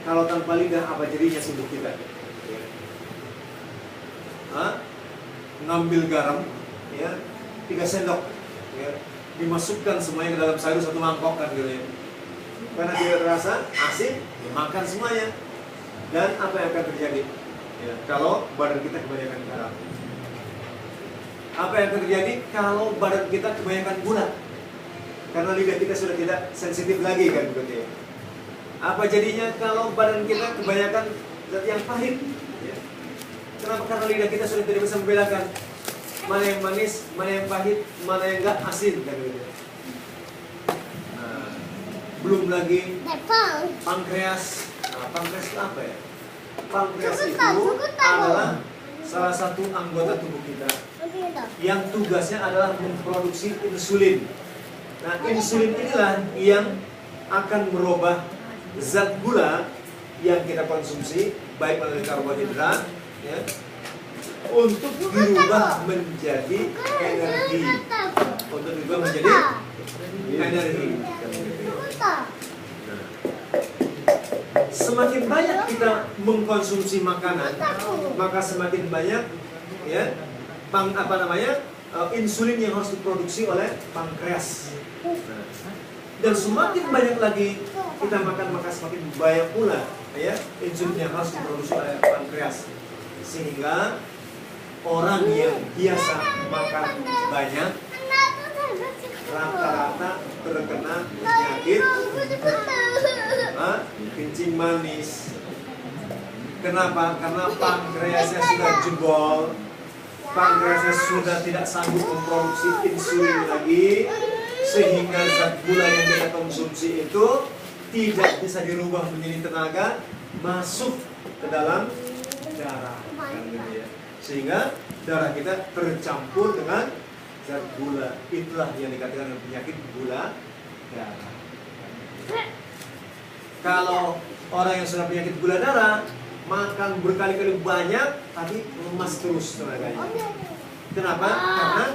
Kalau tanpa lidah apa jadinya tubuh kita? Ya. Ngambil garam, ya, 3 sendok, ya, dimasukkan semuanya ke dalam sayur 1 mangkok kan gitu ya. Karena tidak terasa asin, dimakan semuanya. Dan apa yang akan terjadi? Ya, kalau badan kita kebanyakan garam. Apa yang akan terjadi kalau badan kita kebanyakan gula? Karena lidah kita sudah tidak sensitif lagi kan begitu ya. Apa jadinya kalau badan kita kebanyakan zat yang pahit? Ya. Kenapa? Karena lidah kita sudah tidak bisa membedakan mana yang manis, mana yang pahit, mana yang enggak asin kan begitu ya. Nah, belum lagi pankreas. Nah, pankreas itu apa ya? Pankreas itu adalah salah satu anggota tubuh kita yang tugasnya adalah memproduksi insulin. Nah, insulin inilah yang akan merubah zat gula yang kita konsumsi, baik melalui karbohidrat, ya, untuk dirubah menjadi energi. Untuk dirubah menjadi energi. Semakin banyak kita mengkonsumsi makanan, maka semakin banyak, ya, insulin yang harus diproduksi oleh pankreas. Dan semakin banyak lagi kita makan, maka semakin banyak pula, ya, insulin yang harus diproduksi oleh pankreas. Sehingga orang yang biasa makan banyak rata-rata terkena penyakit kencing manis. Kenapa? Karena pankreasnya sudah jebol, pankreasnya sudah tidak sanggup memproduksi insulin lagi, sehingga zat gula yang kita konsumsi itu tidak bisa dirubah menjadi tenaga masuk ke dalam darah, kan gitu ya. Sehingga darah kita tercampur dengan zat gula. Itulah yang dikatakan dengan penyakit gula darah. Kalau orang yang sudah penyakit gula darah makan berkali-kali banyak tapi lemas terus tenaganya. Kenapa? Karena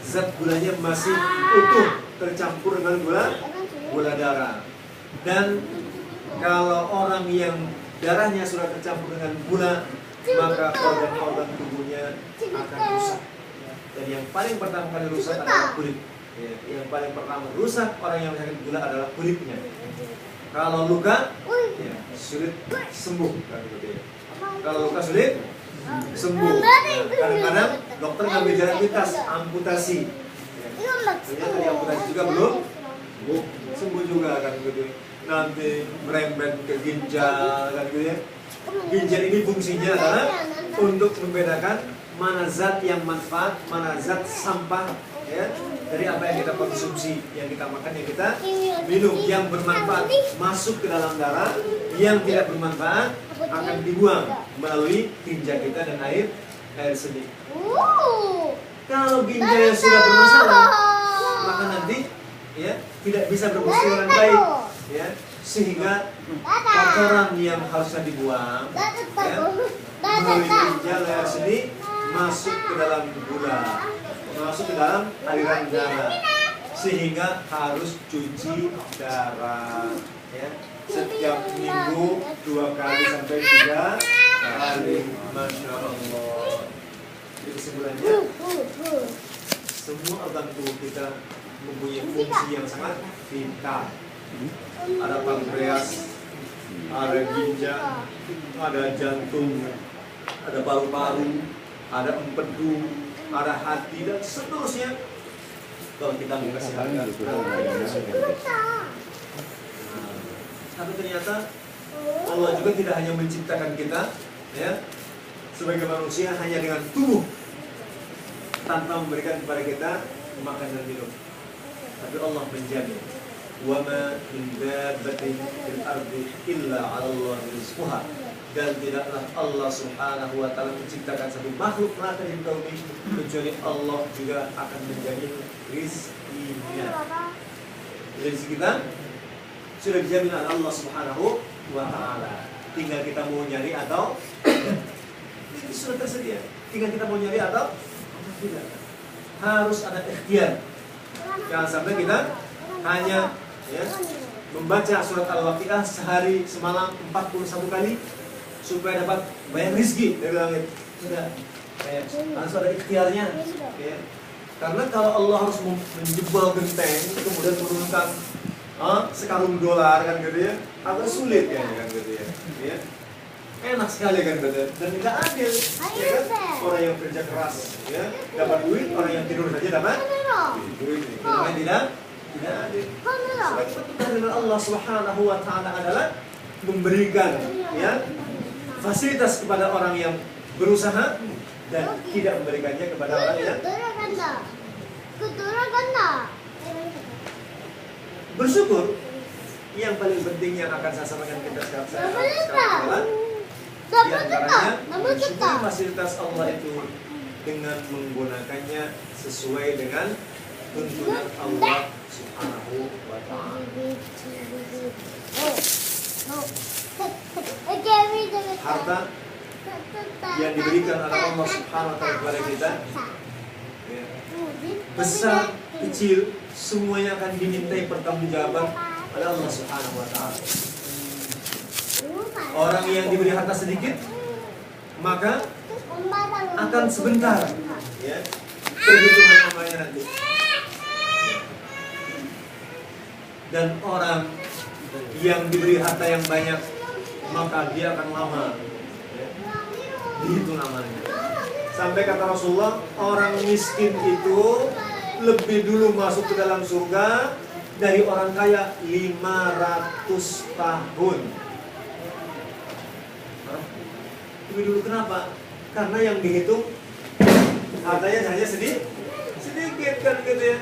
zat gulanya masih utuh tercampur dengan gula darah. Dan kalau orang yang darahnya sudah tercampur dengan gula, maka organ-organ tubuhnya akan rusak. Dan yang paling pertama kali rusak adalah kulit. Ya, yang paling pertama rusak orang yang sakit gula adalah kulitnya. Kalau luka, ya, sulit sembuh kan gitu ya. Kalau luka sulit sembuh. Nah, kadang-kadang dokter ngambil jalan pintas, amputasi. Ya. Ternyata di amputasi juga belum sembuh juga kan gitu. Nanti merembet ke ginjal kan gitu ya. Ginjal ini fungsinya adalah untuk membedakan mana zat yang manfaat, mana zat sampah, ya, dari apa yang kita konsumsi, yang kita makan, yang kita minum. Yang bermanfaat masuk ke dalam darah, yang tidak bermanfaat akan dibuang melalui tinja kita dan air seni. Kalau ginjalnya sudah bermasalah, maka nanti, ya, tidak bisa berfungsi dengan baik, ya, sehingga kotoran yang harusnya dibuang, ya, melalui ginjal air seni masuk ke dalam gula, masuk ke dalam aliran darah, sehingga harus cuci darah, ya, setiap minggu 2 kali sampai 3 kali. Masya Allah. Jadi kesimpulannya, semua organ tubuh kita mempunyai fungsi yang sangat vital. Ada pankreas, ada ginjal, ada jantung, ada paru-paru, ada empedu, ada hati, dan seterusnya. Kalau kita mengasih harga, tapi ternyata Allah juga tidak hanya menciptakan kita, ya, sebagai manusia hanya dengan tubuh, tanpa memberikan kepada kita makan dan minum. Tapi Allah menjamin, wa ma min dabbatin fil ardi illa 'ala Allahi rizquha. Dan tidaklah Allah Subhanahu wa taala menciptakan satu makhluk melata di bumi kecuali Allah juga akan menjamin rizkinya. Rezeki kita sudah dijamin oleh Allah Subhanahu wa taala. Tinggal kita mau nyari atau itu sudah tersedia. Tinggal kita mau nyari atau tidak. Harus ada ikhtiar. Jangan sampai kita hanya, ya, membaca surat Al-Waqiah sehari semalam 41 kali supaya dapat banyak rezeki dari langit. Sudah, harus ada ikhtiarnya. Ya. Karena kalau Allah harus menjebol genteng kemudian menurunkan sekarung dolar kan gitu ya, agak sulit kan gitu ya. Ya. Enak sekali kan gitu dan tidak adil. Ya kan? Orang yang kerja keras ya dapat duit, orang yang tidur saja dapat duit. Namanya tidak adil. Sebab keputusan dari Allah Subhanahu wa taala adalah memberikan ya fasilitas kepada orang yang berusaha dan tidak memberikannya kepada orang yang bersyukur. Yang paling penting yang akan saya sampaikan kita sekarang adalah diantaranya mensyukuri fasilitas Allah itu dengan menggunakannya sesuai dengan tuntunan Allah Subhanahu wa ta'ala. Harta yang diberikan oleh Allah Subhanahu wa ta'ala kepada kita ya, besar, kecil, semuanya akan dimintai pertanggungjawaban oleh Allah Subhanahu wa ta'ala. Orang yang diberi harta sedikit maka akan sebentar ya perhitungan amalnya nanti. Dan orang yang diberi harta yang banyak maka dia akan lama ya, dihitung amalnya. Sampai kata Rasulullah, orang miskin itu lebih dulu masuk ke dalam surga dari orang kaya 500 tahun. Lebih dulu kenapa? Karena yang dihitung hartanya hanya sedikit kan gitu ya.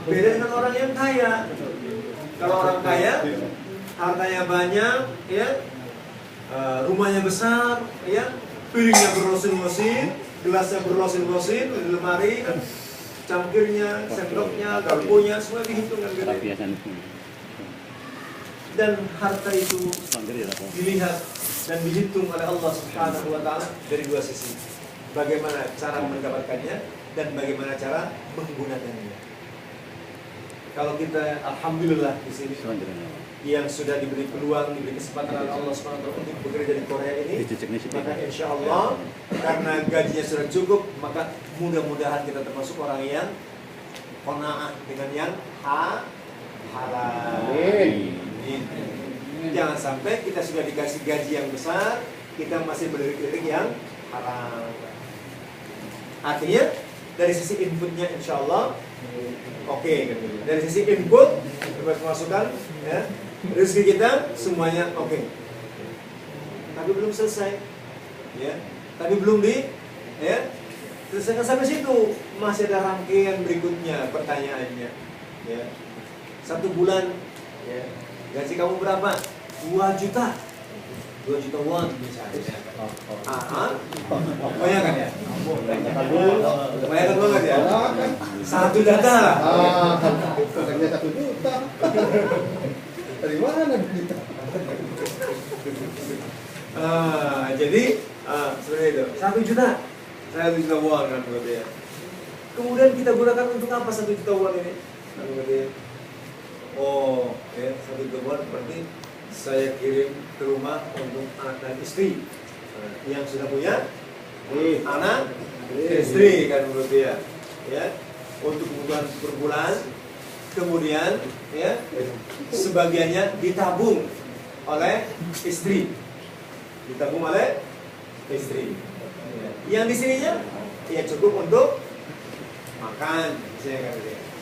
Beda dengan orang yang kaya. Kalau orang kaya hartanya banyak ya, rumahnya besar ya, piringnya berlosin-losin, gelasnya berlosin-losin di lemari, cangkirnya, sendoknya, garpunya semua dihitung kan gitu. Dan harta itu dilihat dan dihitung oleh Allah Subhanahu wa ta'ala dari dua sisi. Bagaimana cara mendapatkannya dan bagaimana cara menggunakannya. Kalau kita alhamdulillah di sini yang sudah diberi peluang, diberi kesempatan oleh Allah Subhanahu wa ta'ala untuk bekerja di Korea ini, maka insya Allah karena gajinya sudah cukup, maka mudah-mudahan kita termasuk orang yang qanaah dengan yang halal. Jangan sampai kita sudah dikasih gaji yang besar, kita masih belirik-lirik yang haram. Artinya dari sisi inputnya insya Allah oke. Dari sisi input pemasukan ya, rezeki kita semuanya oke. Tapi belum selesai ya, tapi belum selesaikan sampai situ. Masih ada rangkaian berikutnya pertanyaannya ya. 1 bulan ya, gaji kamu berapa? 2 juta won misalnya. Banyak kan ya? Banyak kan banget ya? 1 juta. Katanya 1 juta. Dari mana kita? Jadi seperti itu. 1 juta. 1 juta won kan berarti ya. Kemudian kita gunakan untuk apa 1 juta won ini? Oh, ya, 1 juta won berarti saya kirim ke rumah untuk anak dan istri yang sudah punya anak istri kan berarti ya. Ya, untuk kebutuhan per bulan. Kemudian ya sebagiannya ditabung oleh istri. Ditabung oleh istri. Ya. Yang di sininya ya cukup untuk makan,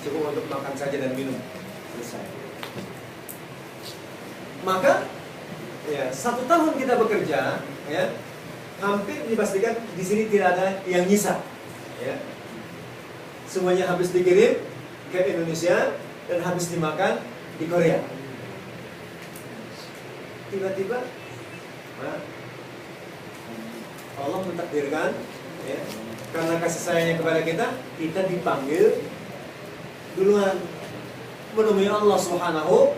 cukup untuk makan saja dan minum. Selesai. Maka ya 1 tahun kita bekerja ya, hampir dipastikan di sini tidak ada yang nyisa ya. Semuanya habis dikirim ke Indonesia dan habis dimakan di Korea. Tiba-tiba Allah mentakdirkan ya, karena kasih sayangnya kepada kita, kita dipanggil duluan menemui Allah Subhanahu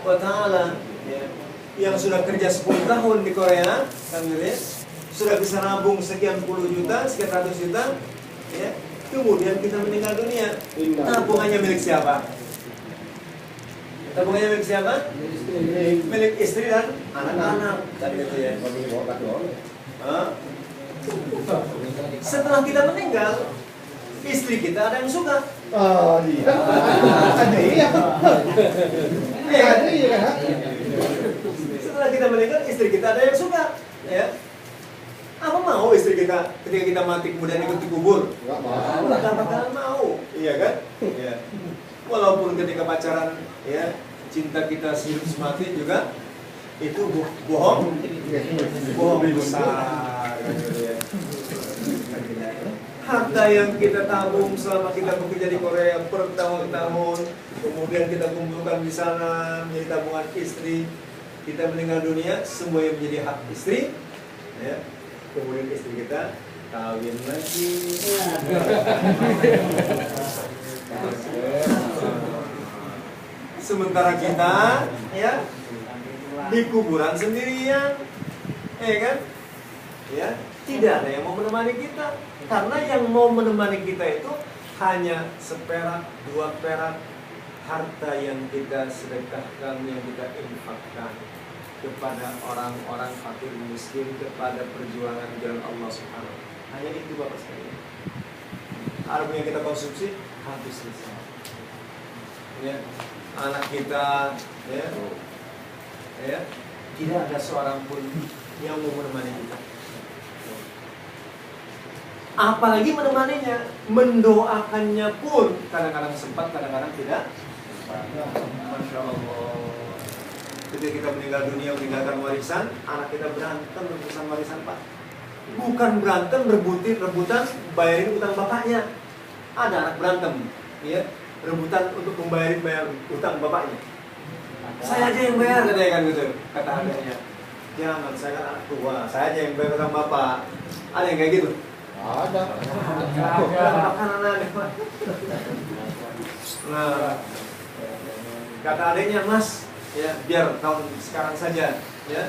wa ta'ala ya, yang sudah kerja 10 tahun di Korea kan gitu ya, sudah bisa nabung sekian puluh juta, sekian ratus juta ya, kemudian kita meninggal dunia, tabungannya milik siapa? Tabungannya milik siapa? Milik istri dan anak-anak. Tadi gitu ya. Hah? Setelah kita meninggal, istri kita ada yang suka. Oh iya. Ada iya. Iya ada iya kan? Setelah kita meninggal, istri kita ada yang suka. Ya. Apa mau istri kita ketika kita mati kemudian ikut dikubur? Enggak mau. Enggak bakalan mau, iya kan? Iya. Walaupun ketika pacaran, ya cinta kita hidup semati juga itu bohong besar. Gitu ya. Harta yang kita tabung selama kita bekerja di Korea bertahun-tahun, kemudian kita kumpulkan di sana menjadi tabungan istri, kita meninggal dunia, semua yang menjadi hak istri, ya. Kemudian istri kita kawin lagi. Sementara kita, ya, di kuburan sendirian, ya kan? Ya, tidak ada yang mau menemani kita, karena yang mau menemani kita itu hanya seperak, 2 perak harta yang kita sedekahkan, yang kita infakkan kepada orang-orang fakir miskin, kepada perjuangan jalan Allah Subhanahu wa Ta'ala. Hanya itu Bapak sekalian. Harta yang kita konsumsi habis selesai. Ya, anak kita, ya, tidak ada seorang pun yang mau menemani kita. Apalagi menemaninya, mendoakannya pun kadang-kadang sempat, kadang-kadang tidak. Masya Allah. Ketika kita meninggal dunia meninggalkan warisan, anak kita berantem urusan warisan Pak. Bukan berantem rebutan bayarin utang bapaknya. Ada anak berantem, ya, rebutan untuk bayar utang bapaknya. Saya aja yang bayar, katanya kan gitu. Kata adanya, jangan, saya kan anak tua, saya aja yang bayar utang bapak. Ada yang kayak gitu? Ada. Nah, kata adanya, Mas, ya biar tahun sekarang saja, ya,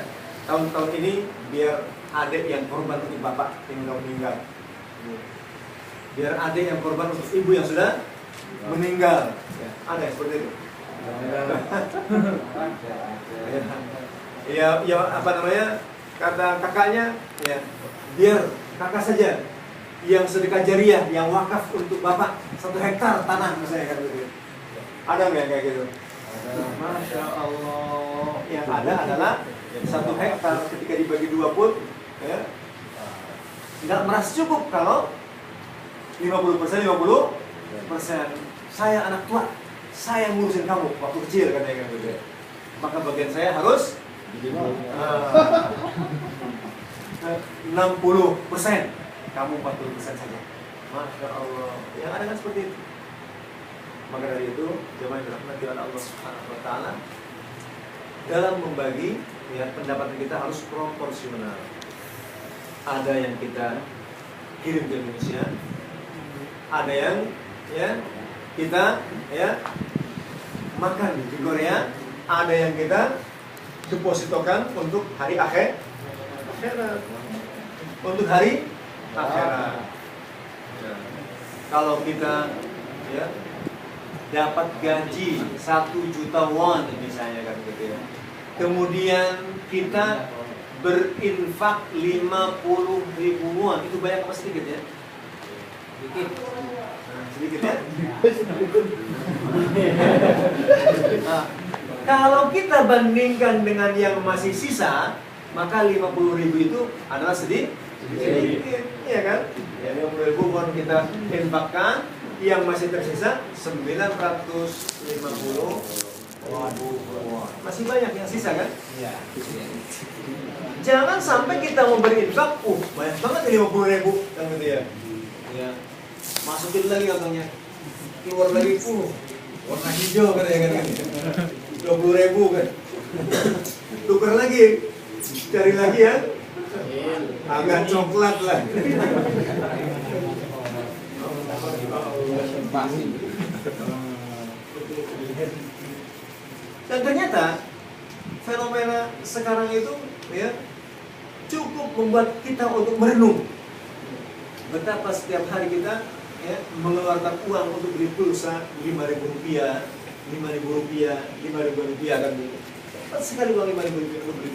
tahun-tahun ini biar adik yang korban untuk bapak yang sudah meninggal, biar adik yang korban untuk ibu yang sudah meninggal, ya, ada yang seperti itu. Ya apa namanya, kata kakaknya, ya biar kakak saja yang sedekah jariah, yang wakaf untuk bapak 1 hektar tanah misalnya kan gitu. Ada nggak kayak gitu? Masya Allah. Yang ada adalah 1 hektar ketika dibagi 2 pun, ya, nggak merasa cukup kalau 50%. Saya anak tua, saya ngurusin kamu waktu kecil katanya kan gitu. Maka bagian saya harus 60%, kamu 40% saja. Masya Allah. Yang ada kan seperti itu. Maka dari itu, jemaah yang dirahmati oleh Allah Subhanahu wa Ta'ala, dalam membagi, ya, pendapatan kita harus proporsional. Ada yang kita kirim ke Indonesia, ada yang, ya, kita, ya, makan di Korea, ada yang kita depositokan untuk hari akhirat, untuk hari akhirat. Ya. Kalau kita, ya, dapat gaji 1 juta won misalnya kan gitu ya, kemudian kita berinfak 50.000 won, itu banyak apa sedikit ya? Sedikit. Nah, sedikit ya. Nah, kalau kita bandingkan dengan yang masih sisa, maka 50.000 itu adalah sedikit, ya kan? Ya, 50.000 won kita infakkan, yang masih tersisa 950. Waduh, masih banyak yang sisa kan? Iya. Jangan sampai kita mau berinfak, banyak banget 50.000 kan gitu ya. Ya. Masukin lagi kantongnya, keluar lagi, warna hijau kan ya kan? 20.000 kan? Tukar lagi, cari lagi ya, agak coklat lah. Dan ternyata fenomena sekarang itu, ya, cukup membuat kita untuk merenung betapa setiap hari kita, ya, mengeluarkan uang untuk beli pulsa 5.000 rupiah, 5.000 rupiah, 5.000 rupiah kan gitu. Cepat sekali uang 5.000 rupiah untuk beli